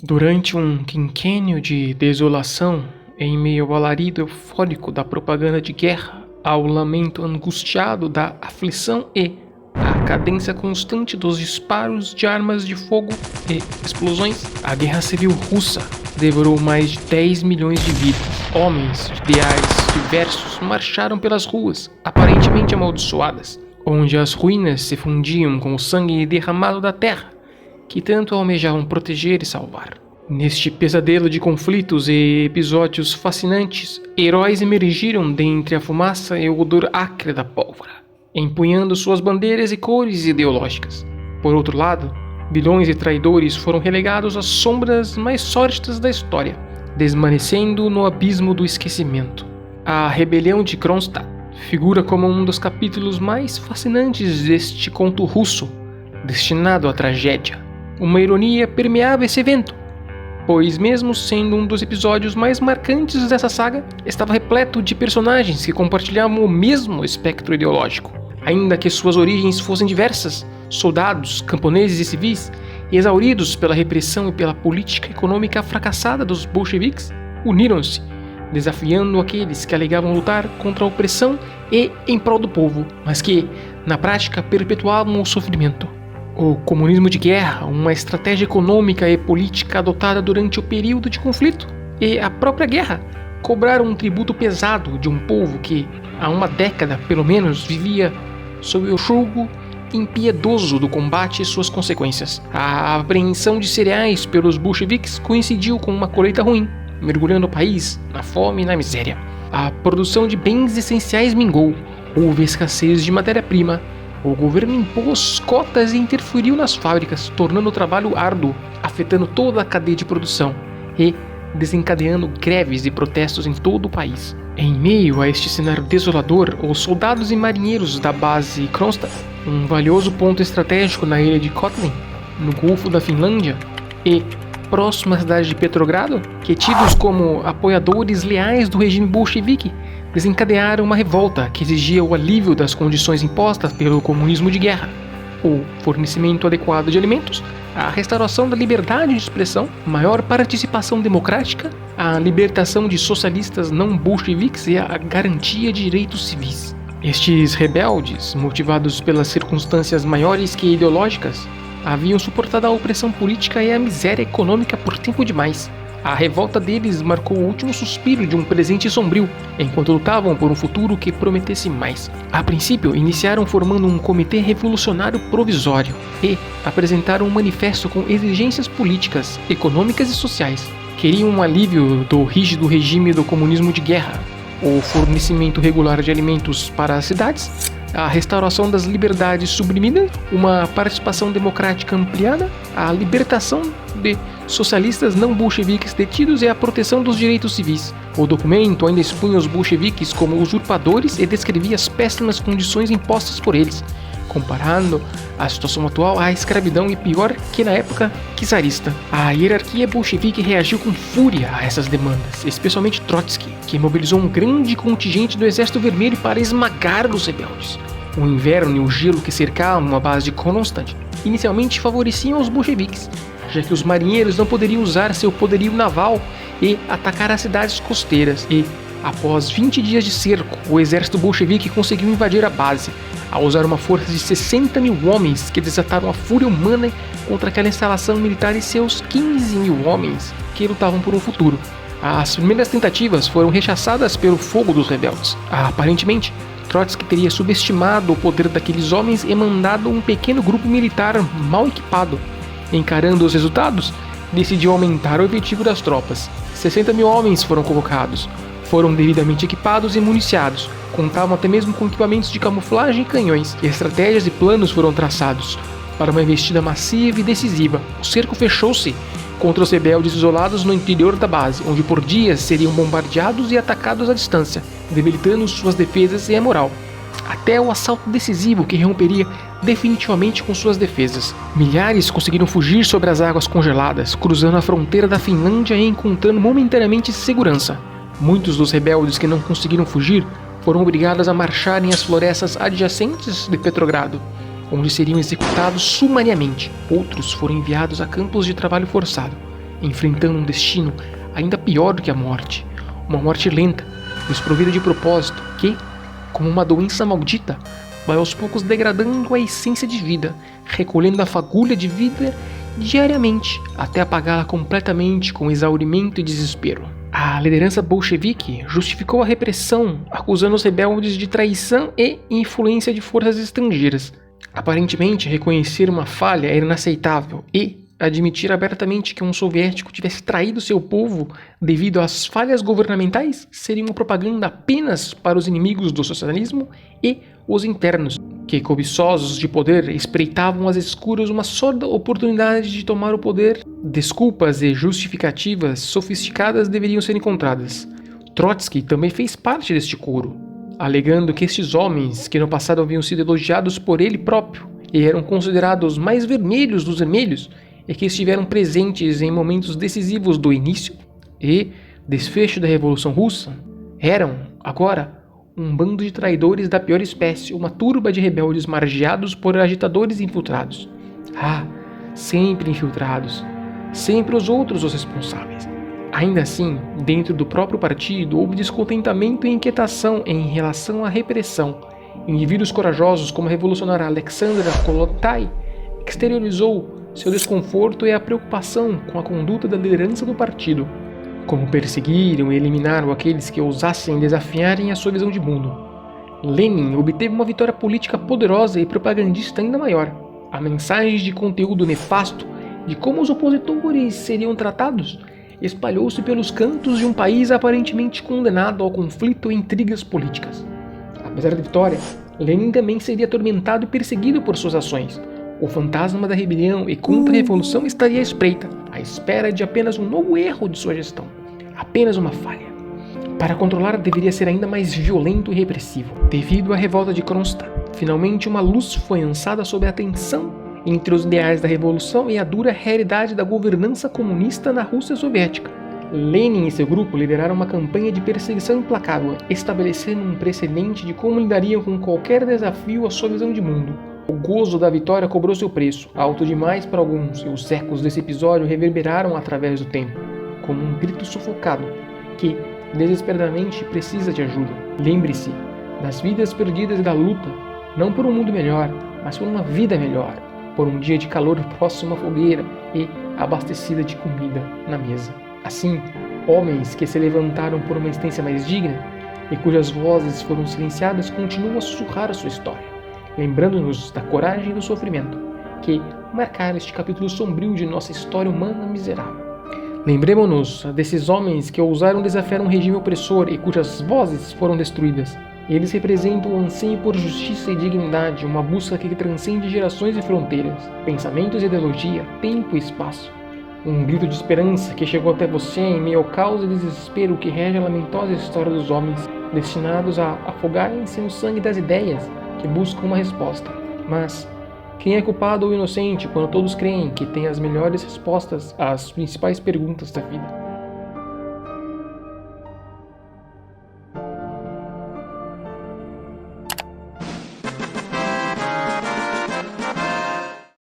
Durante um quinquênio de desolação, em meio ao alarido eufórico da propaganda de guerra, ao lamento angustiado da aflição e à cadência constante dos disparos de armas de fogo e explosões, a guerra civil russa devorou mais de 10 milhões de vidas. Homens de ideais diversos marcharam pelas ruas, aparentemente amaldiçoadas, onde as ruínas se fundiam com o sangue derramado da terra, que tanto almejavam proteger e salvar. Neste pesadelo de conflitos e episódios fascinantes, heróis emergiram dentre a fumaça e o odor acre da pólvora, empunhando suas bandeiras e cores ideológicas. Por outro lado, vilões e traidores foram relegados às sombras mais sórdidas da história, desvanecendo no abismo do esquecimento. A rebelião de Kronstadt figura como um dos capítulos mais fascinantes deste conto russo, destinado à tragédia. Uma ironia permeava esse evento, pois mesmo sendo um dos episódios mais marcantes dessa saga, estava repleto de personagens que compartilhavam o mesmo espectro ideológico. Ainda que suas origens fossem diversas, soldados, camponeses e civis, exauridos pela repressão e pela política econômica fracassada dos bolcheviques, uniram-se, desafiando aqueles que alegavam lutar contra a opressão e em prol do povo, mas que, na prática, perpetuavam o sofrimento. O comunismo de guerra, uma estratégia econômica e política adotada durante o período de conflito, e a própria guerra, cobraram um tributo pesado de um povo que, há uma década pelo menos, vivia sob o jugo impiedoso do combate e suas consequências. A apreensão de cereais pelos bolcheviques coincidiu com uma colheita ruim, mergulhando o país na fome e na miséria. A produção de bens essenciais mingou, houve escassez de matéria-prima. O governo impôs cotas e interferiu nas fábricas, tornando o trabalho árduo, afetando toda a cadeia de produção e desencadeando greves e protestos em todo o país. Em meio a este cenário desolador, os soldados e marinheiros da base Kronstadt, um valioso ponto estratégico na ilha de Kotlin, no Golfo da Finlândia, e próximo à cidade de Petrogrado, que tidos como apoiadores leais do regime bolchevique, desencadearam uma revolta que exigia o alívio das condições impostas pelo comunismo de guerra, o fornecimento adequado de alimentos, a restauração da liberdade de expressão, maior participação democrática, a libertação de socialistas não bolcheviques e a garantia de direitos civis. Estes rebeldes, motivados pelas circunstâncias maiores que ideológicas, haviam suportado a opressão política e a miséria econômica por tempo demais. A revolta deles marcou o último suspiro de um presente sombrio, enquanto lutavam por um futuro que prometesse mais. A princípio, iniciaram formando um comitê revolucionário provisório e apresentaram um manifesto com exigências políticas, econômicas e sociais. Queriam um alívio do rígido regime do comunismo de guerra, o fornecimento regular de alimentos para as cidades, a restauração das liberdades suprimidas, uma participação democrática ampliada, a libertação de socialistas não bolcheviques detidos e a proteção dos direitos civis. O documento ainda expunha os bolcheviques como usurpadores e descrevia as péssimas condições impostas por eles, comparando a situação atual à escravidão e pior que na época czarista. A hierarquia bolchevique reagiu com fúria a essas demandas, especialmente Trotsky, que mobilizou um grande contingente do Exército Vermelho para esmagar os rebeldes. O inverno e o gelo que cercavam a base de Kronstadt inicialmente favoreciam os bolcheviques, já que os marinheiros não poderiam usar seu poderio naval e atacar as cidades costeiras e, após 20 dias de cerco, o exército bolchevique conseguiu invadir a base, ao usar uma força de 60 mil homens que desataram a fúria humana contra aquela instalação militar e seus 15 mil homens que lutavam por um futuro. As primeiras tentativas foram rechaçadas pelo fogo dos rebeldes. Aparentemente, Trotsky teria subestimado o poder daqueles homens e mandado um pequeno grupo militar mal equipado. Encarando os resultados, decidiu aumentar o efetivo das tropas. 60 mil homens foram convocados. Foram devidamente equipados e municiados, contavam até mesmo com equipamentos de camuflagem e canhões, e estratégias e planos foram traçados. Para uma investida massiva e decisiva, o cerco fechou-se contra os rebeldes isolados no interior da base, onde por dias seriam bombardeados e atacados à distância, debilitando suas defesas e a moral, até o assalto decisivo que romperia definitivamente com suas defesas. Milhares conseguiram fugir sobre as águas congeladas, cruzando a fronteira da Finlândia e encontrando momentaneamente segurança. Muitos dos rebeldes que não conseguiram fugir foram obrigados a marcharem às florestas adjacentes de Petrogrado, onde seriam executados sumariamente. Outros foram enviados a campos de trabalho forçado. enfrentando um destino ainda pior do que a morte, uma morte lenta, desprovida de propósito, que, como uma doença maldita, vai aos poucos degradando a essência de vida, recolhendo a fagulha de vida diariamente, até apagá-la completamente com exaurimento e desespero. A liderança bolchevique justificou a repressão, acusando os rebeldes de traição e influência de forças estrangeiras. Aparentemente, reconhecer uma falha era inaceitável e admitir abertamente que um soviético tivesse traído seu povo devido às falhas governamentais seria uma propaganda apenas para os inimigos do socialismo e os internos, que, cobiçosos de poder, espreitavam às escuras uma sorda oportunidade de tomar o poder. Desculpas e justificativas sofisticadas deveriam ser encontradas. Trotsky também fez parte deste coro, alegando que estes homens, que no passado haviam sido elogiados por ele próprio e eram considerados mais vermelhos dos vermelhos, e que estiveram presentes em momentos decisivos do início e desfecho da Revolução Russa, eram, agora, um bando de traidores da pior espécie, uma turba de rebeldes margeados por agitadores infiltrados. Ah, sempre infiltrados, sempre os outros os responsáveis. Ainda assim, dentro do próprio partido, houve descontentamento e inquietação em relação à repressão. Indivíduos corajosos como a revolucionária Alexandra Kollontai exteriorizou seu desconforto e a preocupação com a conduta da liderança do partido, como perseguiram e eliminaram aqueles que ousassem desafiarem a sua visão de mundo. Lenin obteve uma vitória política poderosa e propagandista ainda maior. A mensagem de conteúdo nefasto de como os opositores seriam tratados espalhou-se pelos cantos de um país aparentemente condenado ao conflito e intrigas políticas. Apesar da vitória, Lenin também seria atormentado e perseguido por suas ações. O fantasma da rebelião e contra-revolução estaria à espreita, à espera de apenas um novo erro de sua gestão, apenas uma falha. Para controlar, deveria ser ainda mais violento e repressivo. Devido à revolta de Kronstadt, finalmente uma luz foi lançada sobre a tensão entre os ideais da revolução e a dura realidade da governança comunista na Rússia soviética. Lenin e seu grupo lideraram uma campanha de perseguição implacável, estabelecendo um precedente de como lidariam com qualquer desafio à sua visão de mundo. O gozo da vitória cobrou seu preço, alto demais para alguns, e os ecos desse episódio reverberaram através do tempo, como um grito sufocado que, desesperadamente, precisa de ajuda. Lembre-se das vidas perdidas e da luta, não por um mundo melhor, mas por uma vida melhor, por um dia de calor próximo à fogueira e abastecida de comida na mesa. Assim, homens que se levantaram por uma existência mais digna e cujas vozes foram silenciadas continuam a sussurrar a sua história, lembrando-nos da coragem e do sofrimento que marcaram este capítulo sombrio de nossa história humana miserável. Lembremos-nos desses homens que ousaram desafiar um regime opressor e cujas vozes foram destruídas. Eles representam um anseio por justiça e dignidade, uma busca que transcende gerações e fronteiras, pensamentos e ideologia, tempo e espaço. Um grito de esperança que chegou até você em meio ao caos e desespero que rege a lamentosa história dos homens, destinados a afogarem-se no sangue das ideias que buscam uma resposta. Mas quem é culpado ou inocente quando todos creem que tem as melhores respostas às principais perguntas da vida?